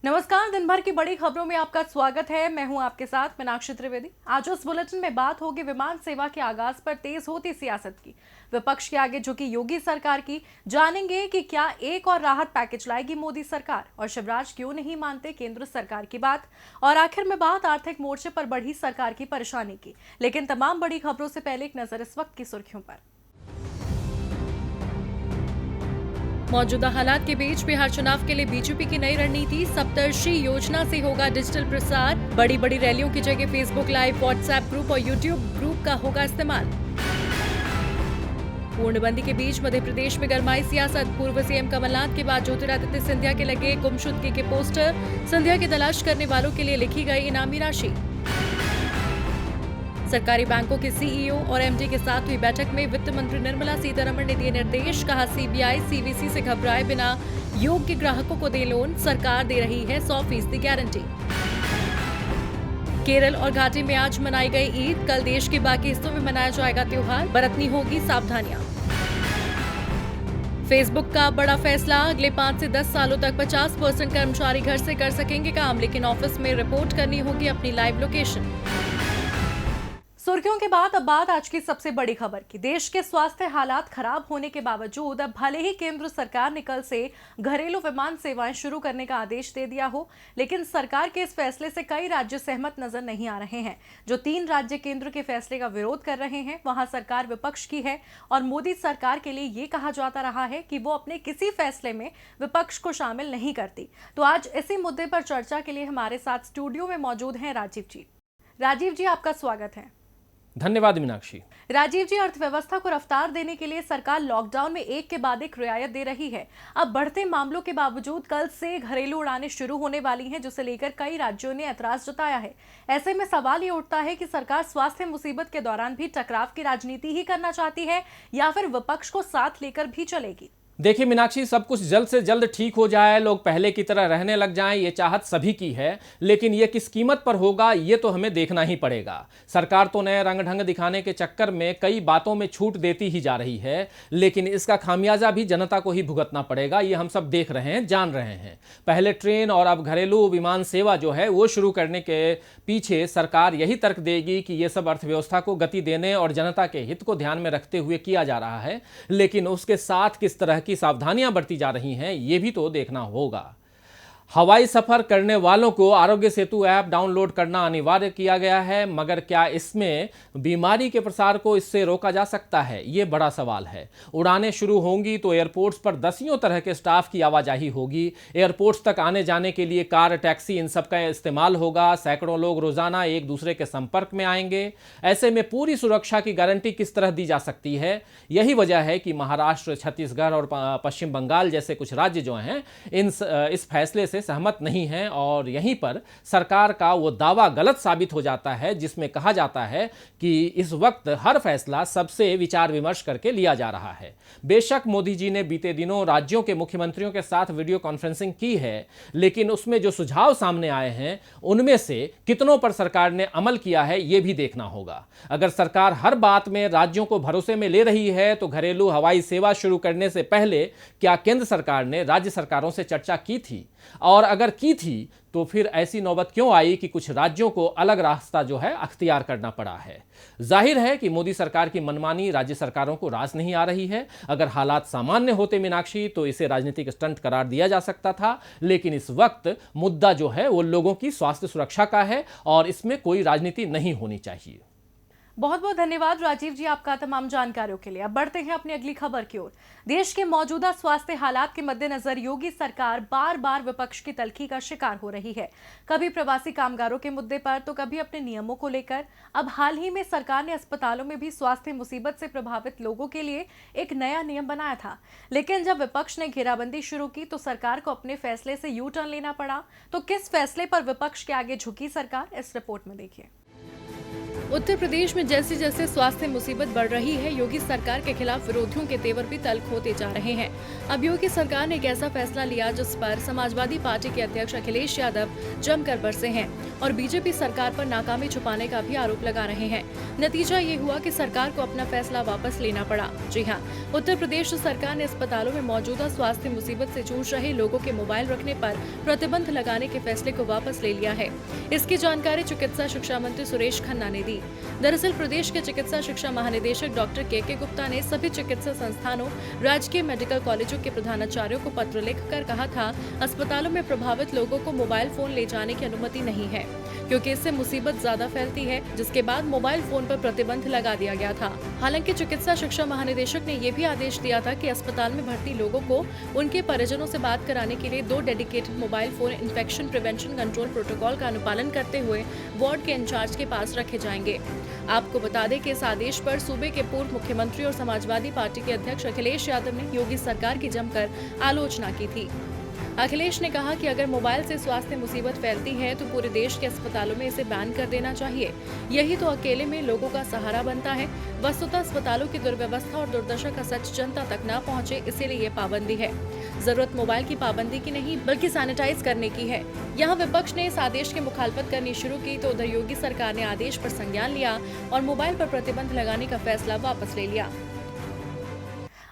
नमस्कार। दिन भर की बड़ी खबरों में आपका स्वागत है। मैं हूं आपके साथ मीनाक्षी त्रिवेदी। आज उस बुलेटिन में बात होगी विमान सेवा के आगाज पर तेज होती सियासत की, विपक्ष के आगे झुकी योगी सरकार की। जानेंगे कि क्या एक और राहत पैकेज लाएगी मोदी सरकार और शिवराज क्यों नहीं मानते केंद्र सरकार की बात। और आखिर में बात आर्थिक मोर्चे पर बढ़ी सरकार की परेशानी की। लेकिन तमाम बड़ी खबरों से पहले एक नजर इस वक्त की सुर्खियों पर। मौजूदा हालात के बीच बिहार चुनाव के लिए बीजेपी की नई रणनीति, सप्तर्षि योजना से होगा डिजिटल प्रसार। बड़ी बड़ी रैलियों की जगह फेसबुक लाइव, व्हाट्सएप ग्रुप और यूट्यूब ग्रुप का होगा इस्तेमाल। पूर्णबंदी के बीच मध्य प्रदेश में गरमाई सियासत। पूर्व सीएम कमलनाथ के बाद ज्योतिरादित्य सिंधिया के लगे गुमशुदगी के पोस्टर। सिंधिया की तलाश करने वालों के लिए लिखी गई इनामी राशि। सरकारी बैंकों के सीईओ और एमडी के साथ हुई बैठक में वित्त मंत्री निर्मला सीतारमण ने दिए निर्देश। कहा, सीबीआई सीवीसी से घबराए बिना योग्य ग्राहकों को दे लोन, सरकार दे रही है 100% गारंटी। केरल और घाटी में आज मनाई गई ईद, कल देश के बाकी हिस्सों में मनाया जाएगा त्योहार, बरतनी होगी सावधानियां। फेसबुक का बड़ा फैसला, अगले 5 से 10 सालों तक 50% कर्मचारी घर से कर सकेंगे काम, लेकिन ऑफिस में रिपोर्ट करनी होगी अपनी लाइव लोकेशन। सुर्खियों के बाद अब बात आज की सबसे बड़ी खबर की। देश के स्वास्थ्य हालात खराब होने के बावजूद अब भले ही केंद्र सरकार ने कल से घरेलू विमान सेवाएं शुरू करने का आदेश दे दिया हो, लेकिन सरकार के इस फैसले से कई राज्य सहमत नजर नहीं आ रहे हैं। जो 3 राज्य केंद्र के फैसले का विरोध कर रहे हैं, वहां सरकार विपक्ष की है और मोदी सरकार के लिए ये कहा जाता रहा है कि वो अपने किसी फैसले में विपक्ष को शामिल नहीं करती। तो आज इसी मुद्दे पर चर्चा के लिए हमारे साथ स्टूडियो में मौजूद हैं राजीव जी। राजीव जी, आपका स्वागत है। धन्यवाद मीनाक्षी। राजीव जी, अर्थव्यवस्था को रफ्तार देने के लिए सरकार लॉकडाउन में एक के बाद एक रियायत दे रही है। अब बढ़ते मामलों के बावजूद कल से घरेलू उड़ानें शुरू होने वाली हैं, जिसे लेकर कई राज्यों ने ऐतराज जताया है। ऐसे में सवाल ये उठता है कि सरकार स्वास्थ्य मुसीबत के दौरान भी टकराव की राजनीति ही करना चाहती है या फिर विपक्ष को साथ लेकर भी चलेगी। देखिए मीनाक्षी, सब कुछ जल्द से जल्द ठीक हो जाए, लोग पहले की तरह रहने लग जाएं, ये चाहत सभी की है। लेकिन ये किस कीमत पर होगा, ये तो हमें देखना ही पड़ेगा। सरकार तो नए रंग ढंग दिखाने के चक्कर में कई बातों में छूट देती ही जा रही है, लेकिन इसका खामियाजा भी जनता को ही भुगतना पड़ेगा। ये हम सब देख रहे हैं, जान रहे हैं। पहले ट्रेन और अब घरेलू विमान सेवा जो है वो शुरू करने के पीछे सरकार यही तर्क देगी कि ये सब अर्थव्यवस्था को गति देने और जनता के हित को ध्यान में रखते हुए किया जा रहा है। लेकिन उसके साथ किस तरह की सावधानियां बरती जा रही हैं, यह भी तो देखना होगा। हवाई सफर करने वालों को आरोग्य सेतु ऐप डाउनलोड करना अनिवार्य किया गया है, मगर क्या इसमें बीमारी के प्रसार को इससे रोका जा सकता है, ये बड़ा सवाल है। उड़ानें शुरू होंगी तो एयरपोर्ट्स पर दसियों तरह के स्टाफ की आवाजाही होगी। एयरपोर्ट्स तक आने जाने के लिए कार, टैक्सी, इन सब का इस्तेमाल होगा। सैकड़ों लोग रोजाना एक दूसरे के संपर्क में आएंगे। ऐसे में पूरी सुरक्षा की गारंटी किस तरह दी जा सकती है? यही वजह है कि महाराष्ट्र, छत्तीसगढ़ और पश्चिम बंगाल जैसे कुछ राज्य जो हैं इस फैसले से सहमत नहीं है, और यहीं पर सरकार का वो दावा गलत साबित हो जाता है जिसमें कहा जाता है कि इस वक्त हर फैसला सबसे विचार विमर्श करके लिया जा रहा है। बेशक मोदी जी ने बीते दिनों राज्यों के मुख्यमंत्रियों के साथ वीडियो कॉन्फ्रेंसिंग की है, लेकिन उसमें जो सुझाव सामने आए हैं उनमें से कितनों पर सरकार ने अमल किया है, यह भी देखना होगा। अगर सरकार हर बात में राज्यों को भरोसे में ले रही है तो घरेलू हवाई सेवा शुरू करने से पहले क्या केंद्र सरकार ने राज्य सरकारों से चर्चा की थी? और अगर की थी तो फिर ऐसी नौबत क्यों आई कि कुछ राज्यों को अलग रास्ता जो है अख्तियार करना पड़ा है? जाहिर है कि मोदी सरकार की मनमानी राज्य सरकारों को रास नहीं आ रही है। अगर हालात सामान्य होते मीनाक्षी, तो इसे राजनीतिक स्टंट करार दिया जा सकता था, लेकिन इस वक्त मुद्दा जो है वो लोगों की स्वास्थ्य सुरक्षा का है और इसमें कोई राजनीति नहीं होनी चाहिए। बहुत बहुत धन्यवाद राजीव जी आपका तमाम जानकारियों के लिए। अब बढ़ते हैं अपनी अगली खबर की ओर। देश के मौजूदा स्वास्थ्य हालात के मद्देनजर योगी सरकार बार बार विपक्ष की तल्खी का शिकार हो रही है, कभी प्रवासी कामगारों के मुद्दे पर तो कभी अपने नियमों को लेकर। अब हाल ही में सरकार ने अस्पतालों में भी स्वास्थ्य मुसीबत से प्रभावित लोगों के लिए एक नया नियम बनाया था, लेकिन जब विपक्ष ने घेराबंदी शुरू की तो सरकार को अपने फैसले से यू टर्न लेना पड़ा। तो किस फैसले पर विपक्ष के आगे झुकी सरकार, इस रिपोर्ट में देखिए। उत्तर प्रदेश में जैसे जैसे स्वास्थ्य मुसीबत बढ़ रही है, योगी सरकार के खिलाफ विरोधियों के तेवर भी तल्ख होते जा रहे हैं। अब योगी सरकार ने एक ऐसा फैसला लिया जिस पर समाजवादी पार्टी के अध्यक्ष अखिलेश यादव जमकर बरसे हैं और बीजेपी सरकार पर नाकामी छुपाने का भी आरोप लगा रहे हैं। नतीजा ये हुआ कि सरकार को अपना फैसला वापस लेना पड़ा। जी हाँ, उत्तर प्रदेश सरकार ने अस्पतालों में मौजूदा स्वास्थ्य मुसीबत से जूझ रहे लोगों के मोबाइल रखने पर प्रतिबंध लगाने के फैसले को वापस ले लिया है। इसकी जानकारी चिकित्सा शिक्षा मंत्री सुरेश खन्ना ने दी। दरअसल प्रदेश के चिकित्सा शिक्षा महानिदेशक डॉक्टर के गुप्ता ने सभी चिकित्सा संस्थानों, राजकीय मेडिकल कॉलेजों के प्रधानाचार्यों को पत्र लिखकर कहा था, अस्पतालों में प्रभावित लोगों को मोबाइल फोन ले जाने की अनुमति नहीं है, क्योंकि इससे मुसीबत ज्यादा फैलती है, जिसके बाद मोबाइल फोन पर प्रतिबंध लगा दिया गया था। हालांकि चिकित्सा शिक्षा महानिदेशक ने ये भी आदेश दिया था कि अस्पताल में भर्ती लोगों को उनके परिजनों से बात कराने के लिए 2 dedicated mobile phone infection prevention control protocol का अनुपालन करते हुए वार्ड के इंचार्ज के पास रखे जाएंगे। आपको बता दें कि इस आदेश पर सूबे के पूर्व मुख्यमंत्री और समाजवादी पार्टी के अध्यक्ष अखिलेश यादव ने योगी सरकार की जमकर आलोचना की थी। अखिलेश ने कहा कि अगर मोबाइल से स्वास्थ्य मुसीबत फैलती है तो पूरे देश के अस्पतालों में इसे बैन कर देना चाहिए। यही तो अकेले में लोगों का सहारा बनता है। वस्तुतः अस्पतालों की दुर्व्यवस्था और दुर्दशा का सच जनता तक न पहुंचे, इसीलिए ये पाबंदी है। जरूरत मोबाइल की पाबंदी की नहीं, बल्कि सैनिटाइज करने की है। यहाँ विपक्ष ने इस आदेश की मुखालफत करनी शुरू की तो उधर योगी सरकार ने आदेश पर संज्ञान लिया और मोबाइल पर प्रतिबंध लगाने का फैसला वापस ले लिया।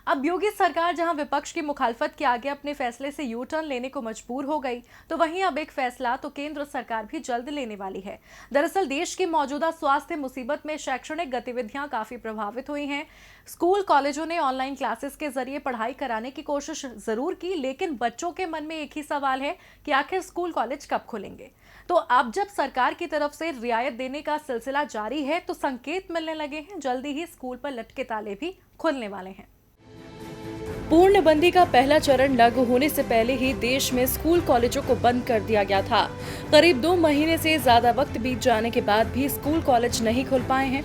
अब योगी सरकार जहां विपक्ष की मुखालफत के आगे अपने फैसले से यू टर्न लेने को मजबूर हो गई, तो वहीं अब एक फैसला तो केंद्र सरकार भी जल्द लेने वाली है। दरअसल देश की मौजूदा स्वास्थ्य मुसीबत में शैक्षणिक गतिविधियां काफी प्रभावित हुई हैं। स्कूल कॉलेजों ने ऑनलाइन क्लासेस के जरिए पढ़ाई कराने की कोशिश जरूर की, लेकिन बच्चों के मन में एक ही सवाल है कि आखिर स्कूल कॉलेज कब खुलेंगे। तो अब जब सरकार की तरफ से रियायत देने का सिलसिला जारी है, तो संकेत मिलने लगे हैं जल्दी ही स्कूल पर लटके ताले भी खुलने वाले हैं। पूर्णबंदी का पहला चरण लागू होने से पहले ही देश में स्कूल कॉलेजों को बंद कर दिया गया था। करीब 2 महीने से ज्यादा वक्त बीत जाने के बाद भी स्कूल कॉलेज नहीं खुल पाए हैं।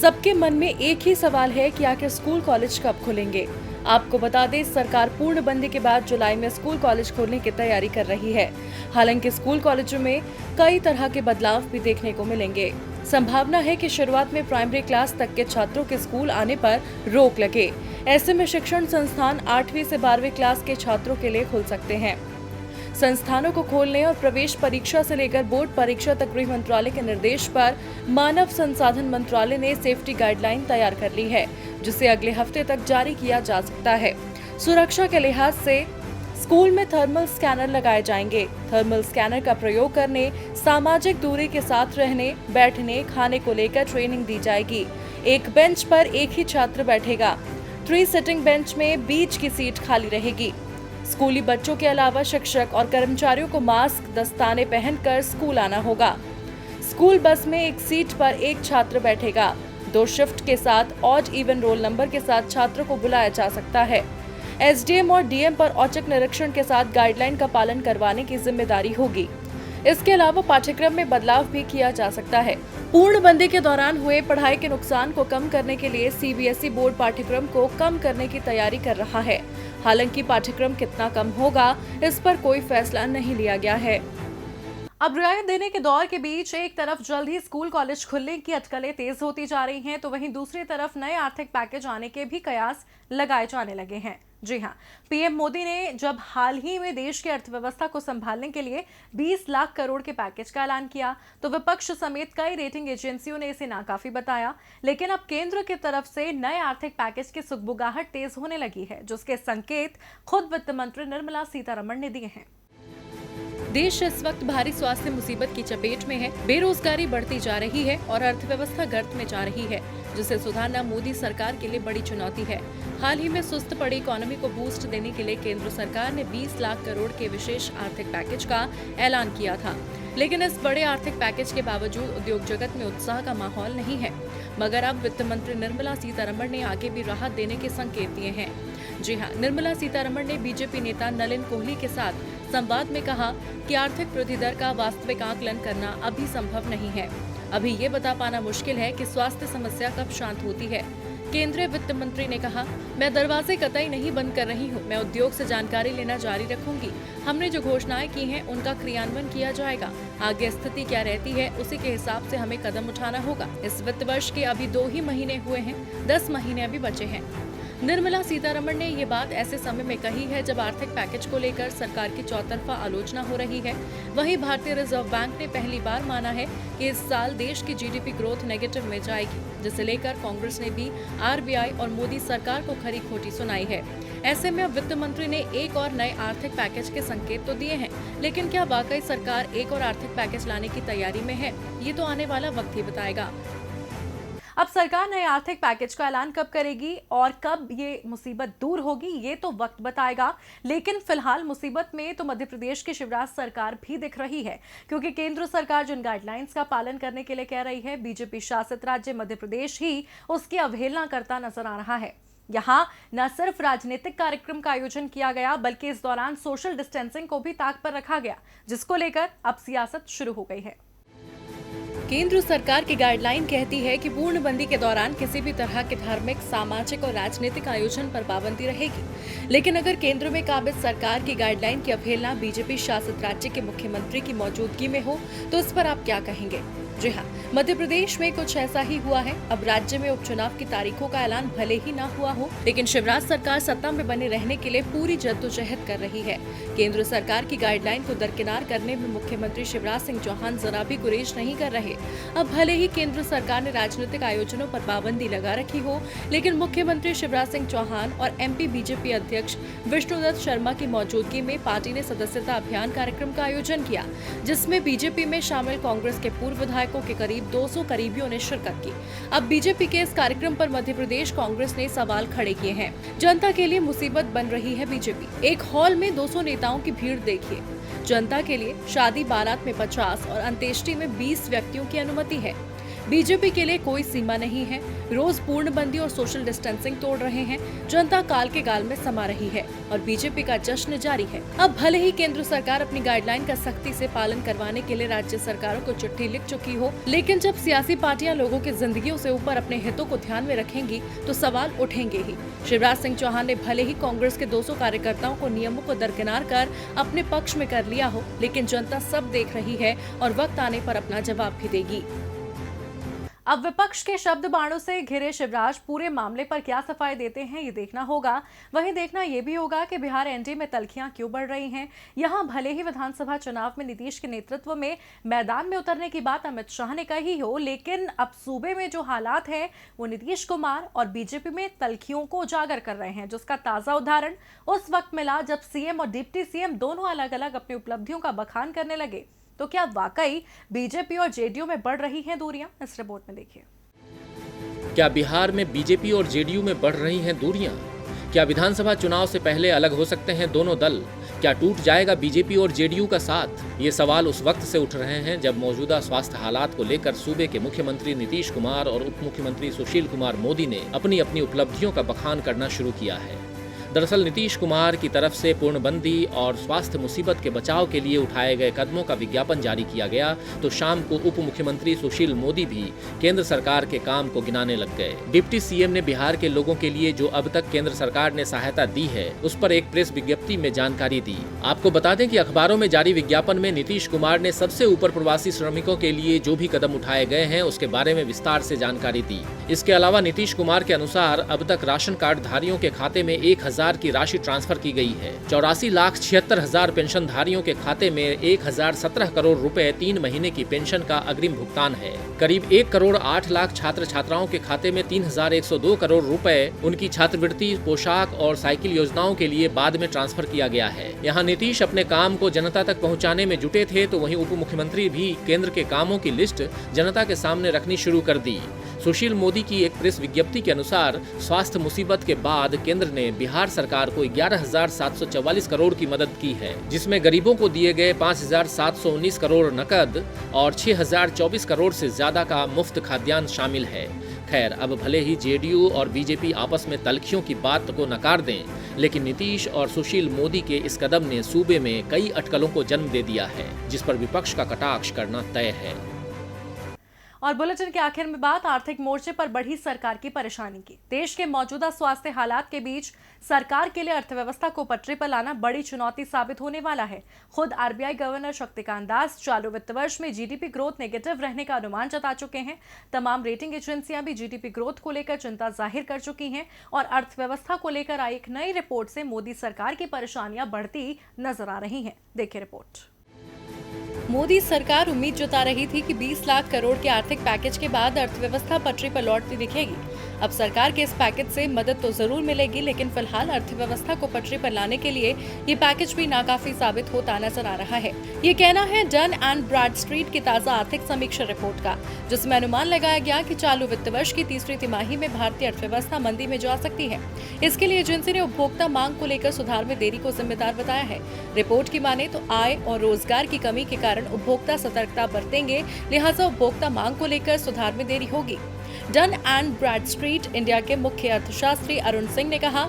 सबके मन में एक ही सवाल है कि आखिर स्कूल कॉलेज कब खुलेंगे। आपको बता दें, सरकार पूर्णबंदी के बाद जुलाई में स्कूल कॉलेज खोलने की तैयारी कर रही है। हालांकि स्कूल कॉलेजों में कई तरह के बदलाव भी देखने को मिलेंगे। संभावना है कि शुरुआत में प्राइमरी क्लास तक के छात्रों के स्कूल आने पर रोक लगे। ऐसे में शिक्षण संस्थान 8वीं से 12वीं क्लास के छात्रों के लिए खुल सकते हैं। संस्थानों को खोलने और प्रवेश परीक्षा से लेकर बोर्ड परीक्षा तक गृह मंत्रालय के निर्देश पर मानव संसाधन मंत्रालय ने सेफ्टी गाइडलाइन तैयार कर ली है, जिसे अगले हफ्ते तक जारी किया जा सकता है। सुरक्षा के लिहाज से स्कूल में थर्मल स्कैनर लगाए जाएंगे। थर्मल स्कैनर का प्रयोग करने, सामाजिक दूरी के साथ रहने, बैठने, खाने को लेकर ट्रेनिंग दी जाएगी। एक बेंच पर एक ही छात्र बैठेगा। 3 सिटिंग बेंच में बीच की सीट खाली रहेगी। स्कूली बच्चों के अलावा शिक्षक और कर्मचारियों को मास्क, दस्ताने पहनकर स्कूल आना होगा। स्कूल बस में एक सीट पर एक छात्र बैठेगा। 2 शिफ्ट के साथ ऑड इवन रोल नंबर के साथ छात्रों को बुलाया जा सकता है। एसडीएम और डीएम पर औचक निरीक्षण के साथ गाइडलाइन का पालन करवाने की जिम्मेदारी होगी। इसके अलावा पाठ्यक्रम में बदलाव भी किया जा सकता है। पूर्णबंदी के दौरान हुए पढ़ाई के नुकसान को कम करने के लिए सीबीएसई बोर्ड पाठ्यक्रम को कम करने की तैयारी कर रहा है। हालांकि पाठ्यक्रम कितना कम होगा, इस पर कोई फैसला नहीं लिया गया है। अब रियायत देने के दौर के बीच एक तरफ जल्द ही स्कूल कॉलेज खुलने की अटकलें तेज होती जा रही हैं, तो वहीं दूसरी तरफ नए आर्थिक पैकेज आने के भी कयास लगाए जाने लगे हैं। जी हां, पीएम मोदी ने जब हाल ही में देश की अर्थव्यवस्था को संभालने के लिए 20 लाख करोड़ के पैकेज का ऐलान किया, तो विपक्ष समेत कई रेटिंग एजेंसियों ने इसे नाकाफी बताया। लेकिन अब केंद्र की तरफ से नए आर्थिक पैकेज की सुगबुगाहट तेज होने लगी है, जिसके संकेत खुद वित्त मंत्री निर्मला सीतारमण ने दिए हैं। देश इस वक्त भारी स्वास्थ्य मुसीबत की चपेट में है। बेरोजगारी बढ़ती जा रही है और अर्थव्यवस्था गर्त में जा रही है, जिसे सुधारना मोदी सरकार के लिए बड़ी चुनौती है। हाल ही में सुस्त पड़ी इकोनॉमी को बूस्ट देने के लिए केंद्र सरकार ने 20 लाख करोड़ के विशेष आर्थिक पैकेज का ऐलान किया था। लेकिन इस बड़े आर्थिक पैकेज के बावजूद उद्योग जगत में उत्साह का माहौल नहीं है। मगर अब वित्त मंत्री निर्मला सीतारमण ने आगे भी राहत देने के संकेत दिए हैं। जी हां, निर्मला सीतारमण ने बीजेपी नेता नलिन कोहली के साथ संवाद में कहा कि आर्थिक वृद्धि दर का वास्तविक आकलन करना अभी संभव नहीं है। अभी ये बता पाना मुश्किल है कि स्वास्थ्य समस्या कब शांत होती है। केंद्रीय वित्त मंत्री ने कहा, मैं दरवाजे कतई नहीं बंद कर रही हूँ, मैं उद्योग से जानकारी लेना जारी रखूंगी। हमने जो घोषणाएं की हैं उनका क्रियान्वयन किया जाएगा। आगे स्थिति क्या रहती है उसी के हिसाब से हमें कदम उठाना होगा। इस वित्त वर्ष के अभी 2 ही महीने हुए हैं, 10 महीने अभी बचे हैं। निर्मला सीतारमण ने ये बात ऐसे समय में कही है जब आर्थिक पैकेज को लेकर सरकार की चौतरफा आलोचना हो रही है। वहीं भारतीय रिजर्व बैंक ने पहली बार माना है कि इस साल देश की जीडीपी ग्रोथ नेगेटिव में जाएगी, जिसे लेकर कांग्रेस ने भी आरबीआई और मोदी सरकार को खरी खोटी सुनाई है। ऐसे में अब वित्त मंत्री ने एक और नए आर्थिक पैकेज के संकेत तो दिए हैं, लेकिन क्या वाकई सरकार एक और आर्थिक पैकेज लाने की तैयारी में है, ये तो आने वाला वक्त ही बताएगा। अब सरकार नए आर्थिक पैकेज का ऐलान कब करेगी और कब ये मुसीबत दूर होगी, ये तो वक्त बताएगा। लेकिन फिलहाल मुसीबत में तो मध्य प्रदेश की शिवराज सरकार भी दिख रही है, क्योंकि केंद्र सरकार जिन गाइडलाइंस का पालन करने के लिए कह रही है, बीजेपी शासित राज्य मध्य प्रदेश ही उसकी अवहेलना करता नजर आ रहा है। यहाँ न सिर्फ राजनीतिक कार्यक्रम का आयोजन किया गया, बल्कि इस दौरान सोशल डिस्टेंसिंग को भी ताक पर रखा गया, जिसको लेकर अब सियासत शुरू हो गई है। केंद्र सरकार की गाइडलाइन कहती है कि पूर्णबंदी के दौरान किसी भी तरह के धार्मिक, सामाजिक और राजनीतिक आयोजन पर पाबंदी रहेगी। लेकिन अगर केंद्र में काबिज सरकार की गाइडलाइन की अवहेलना बीजेपी शासित राज्य के मुख्यमंत्री की मौजूदगी में हो, तो इस पर आप क्या कहेंगे? जी हाँ, मध्य प्रदेश में कुछ ऐसा ही हुआ है। अब राज्य में उपचुनाव की तारीखों का ऐलान भले ही ना हुआ हो, लेकिन शिवराज सरकार सत्ता में बने रहने के लिए पूरी जद्दोजहद कर रही है। केंद्र सरकार की गाइडलाइन को दरकिनार करने में मुख्यमंत्री शिवराज सिंह चौहान जरा भी गुरेज नहीं कर रहे। अब भले ही केंद्र सरकार ने राजनीतिक आयोजनों पर पाबंदी लगा रखी हो, लेकिन मुख्यमंत्री शिवराज सिंह चौहान और एमपी बीजेपी अध्यक्ष विष्णुदत्त शर्मा की मौजूदगी में पार्टी ने सदस्यता अभियान कार्यक्रम का आयोजन किया, जिसमें बीजेपी में शामिल कांग्रेस के पूर्व विधायकों के करीब 200 करीबियों ने शिरकत की। अब बीजेपी के इस कार्यक्रम पर मध्य प्रदेश कांग्रेस ने सवाल खड़े किए हैं। जनता के लिए मुसीबत बन रही है बीजेपी। एक हॉल में 200 नेताओं की भीड़ देखिए। जनता के लिए शादी बारात में 50 और अंत्येष्टि में 20 व्यक्तियों की अनुमति है। बीजेपी के लिए कोई सीमा नहीं है। रोज पूर्णबंदी और सोशल डिस्टेंसिंग तोड़ रहे हैं। जनता काल के गाल में समा रही है और बीजेपी का जश्न जारी है। अब भले ही केंद्र सरकार अपनी गाइडलाइन का सख्ती से पालन करवाने के लिए राज्य सरकारों को चिट्ठी लिख चुकी हो, लेकिन जब सियासी पार्टियां लोगों की जिंदगियों से ऊपर अपने हितों को ध्यान में रखेंगी तो सवाल उठेंगे ही। शिवराज सिंह चौहान ने भले ही कांग्रेस के 200 कार्यकर्ताओं को नियमों को दरकिनार कर अपने पक्ष में कर लिया हो, लेकिन जनता सब देख रही है और वक्त आने पर अपना जवाब भी देगी। अब विपक्ष के शब्द बाणों से घिरे शिवराज पूरे मामले पर क्या सफाई देते हैं, ये देखना होगा। वहीं देखना ये भी होगा कि बिहार एनडीए में तल्खियां क्यों बढ़ रही हैं। यहां भले ही विधानसभा चुनाव में नीतीश के नेतृत्व में मैदान में उतरने की बात अमित शाह ने कही हो, लेकिन अब सूबे में जो हालात हैं वो नीतीश कुमार और बीजेपी में तल्खियों को उजागर कर रहे हैं, जिसका ताजा उदाहरण उस वक्त मिला जब सीएम और डिप्टी सीएम दोनों अलग अलग अपनी उपलब्धियों का बखान करने लगे। तो क्या वाकई बीजेपी और जेडीयू में बढ़ रही हैं दूरियां? इस रिपोर्ट में देखिए। क्या बिहार में बीजेपी और जेडीयू में बढ़ रही हैं दूरियां? क्या विधानसभा चुनाव से पहले अलग हो सकते हैं दोनों दल? क्या टूट जाएगा बीजेपी और जेडीयू का साथ? ये सवाल उस वक्त से उठ रहे हैं जब मौजूदा स्वास्थ्य हालात को लेकर सूबे के मुख्यमंत्री नीतीश कुमार और उप मुख्यमंत्री सुशील कुमार मोदी ने अपनी अपनी उपलब्धियों का बखान करना शुरू किया है। दरअसल नीतीश कुमार की तरफ से पूर्णबंदी और स्वास्थ्य मुसीबत के बचाव के लिए उठाए गए कदमों का विज्ञापन जारी किया गया, तो शाम को उप मुख्यमंत्री सुशील मोदी भी केंद्र सरकार के काम को गिनाने लग गए। डिप्टी सीएम ने बिहार के लोगों के लिए जो अब तक केंद्र सरकार ने सहायता दी है, उस पर एक प्रेस विज्ञप्ति में जानकारी दी। आपको बता दें कि अखबारों में जारी विज्ञापन में नीतीश कुमार ने सबसे ऊपर प्रवासी श्रमिकों के लिए जो भी कदम उठाए गए हैं उसके बारे में विस्तार से जानकारी दी। इसके अलावा नीतीश कुमार के अनुसार अब तक राशन कार्ड धारियों के खाते में 1000 की राशि ट्रांसफर की गई है। 84,76,000 पेंशन धारियों के खाते में 1017 करोड़ रुपए 3 महीने की पेंशन का अग्रिम भुगतान है। करीब 1 करोड़ 8 लाख छात्र छात्राओं के खाते में 3,102 करोड़ रुपए उनकी छात्रवृत्ति, पोशाक और साइकिल योजनाओं के लिए बाद में ट्रांसफर किया गया है। यहाँ नीतीश अपने काम को जनता तक पहुँचाने में जुटे थे, तो वहीं उप मुख्यमंत्री भी केंद्र के कामों की लिस्ट जनता के सामने रखनी शुरू कर दी। सुशील मोदी की एक प्रेस विज्ञप्ति के अनुसार स्वास्थ्य मुसीबत के बाद केंद्र ने बिहार सरकार को 11,744 करोड़ की मदद की है, जिसमें गरीबों को दिए गए 5,719 करोड़ नकद और 6,024 करोड़ से ज्यादा का मुफ्त खाद्यान्न शामिल है। खैर, अब भले ही जेडीयू और बीजेपी आपस में तल्खियों की बात को नकार दें, लेकिन नीतीश और सुशील मोदी के इस कदम ने सूबे में कई अटकलों को जन्म दे दिया है, जिस पर विपक्ष का कटाक्ष करना तय है। और बुलेटिन के आखिर में बात आर्थिक मोर्चे पर बढ़ी सरकार की परेशानी की। देश के मौजूदा स्वास्थ्य हालात के बीच सरकार के लिए अर्थव्यवस्था को पटरी पर लाना बड़ी चुनौती साबित होने वाला है। खुद आरबीआई गवर्नर शक्तिकांत दास चालू वित्त वर्ष में जीडीपी ग्रोथ नेगेटिव रहने का अनुमान जता चुके हैं। तमाम रेटिंग एजेंसियां भी जीडीपी ग्रोथ को लेकर चिंता जाहिर कर चुकी हैं और अर्थव्यवस्था को लेकर आई एक नई रिपोर्ट से मोदी सरकार की परेशानियां बढ़ती नजर आ रही हैं। देखिए रिपोर्ट। मोदी सरकार उम्मीद जता रही थी कि 20 लाख करोड़ के आर्थिक पैकेज के बाद अर्थव्यवस्था पटरी पर लौटती दिखेगी। अब सरकार के इस पैकेज से मदद तो जरूर मिलेगी, लेकिन फिलहाल अर्थव्यवस्था को पटरी पर लाने के लिए ये पैकेज भी नाकाफी साबित होता नजर आ रहा है। ये कहना है डन एंड ब्रैडस्ट्रीट की ताजा आर्थिक समीक्षा रिपोर्ट का, जिसमें अनुमान लगाया गया कि चालू वित्त वर्ष की तीसरी तिमाही में भारतीय अर्थव्यवस्था मंदी में जा सकती है। इसके लिए एजेंसी ने उपभोक्ता मांग को लेकर सुधार में देरी को जिम्मेदार बताया है। रिपोर्ट की माने तो आय और रोजगार की कमी के कारण उपभोक्ता सतर्कता बरतेंगे, लिहाजा उपभोक्ता मांग को लेकर सुधार में देरी होगी। डन एंड ब्रैडस्ट्रीट इंडिया के मुख्य अर्थशास्त्री अरुण सिंह ने कहा,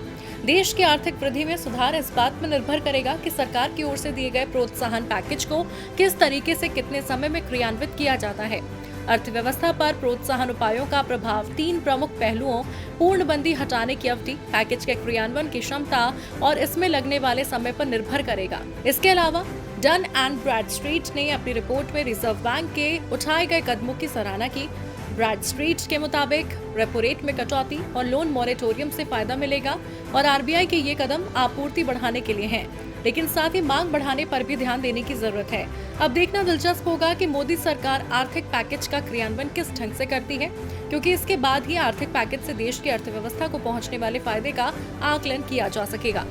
देश की आर्थिक वृद्धि में सुधार इस बात में निर्भर करेगा कि सरकार की ओर से दिए गए प्रोत्साहन पैकेज को किस तरीके से कितने समय में क्रियान्वित किया जाता है। अर्थव्यवस्था पर प्रोत्साहन उपायों का प्रभाव 3 प्रमुख पहलुओं पूर्णबंदी हटाने की अवधि, पैकेज के क्रियान्वयन की क्षमता और इसमें लगने वाले समय पर निर्भर करेगा। इसके अलावा डन एंड ब्रैडस्ट्रीट ने अपनी रिपोर्ट में रिजर्व बैंक के उठाए गए कदमों की सराहना की। ब्रैडस्ट्रीट के मुताबिक रेपो रेट में कटौती और लोन मॉरेटोरियम से फायदा मिलेगा और आरबीआई के ये कदम आपूर्ति बढ़ाने के लिए हैं, लेकिन साथ ही मांग बढ़ाने पर भी ध्यान देने की जरूरत है। अब देखना दिलचस्प होगा कि मोदी सरकार आर्थिक पैकेज का क्रियान्वयन किस ढंग से करती है, क्योंकि इसके बाद ही आर्थिक पैकेज से देश की अर्थव्यवस्था को पहुंचने वाले फायदे का आकलन किया जा सकेगा।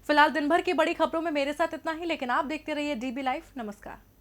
फिलहाल दिन भर की बड़ी खबरों में मेरे साथ इतना ही, लेकिन आप देखते रहिए डीबी लाइव। नमस्कार।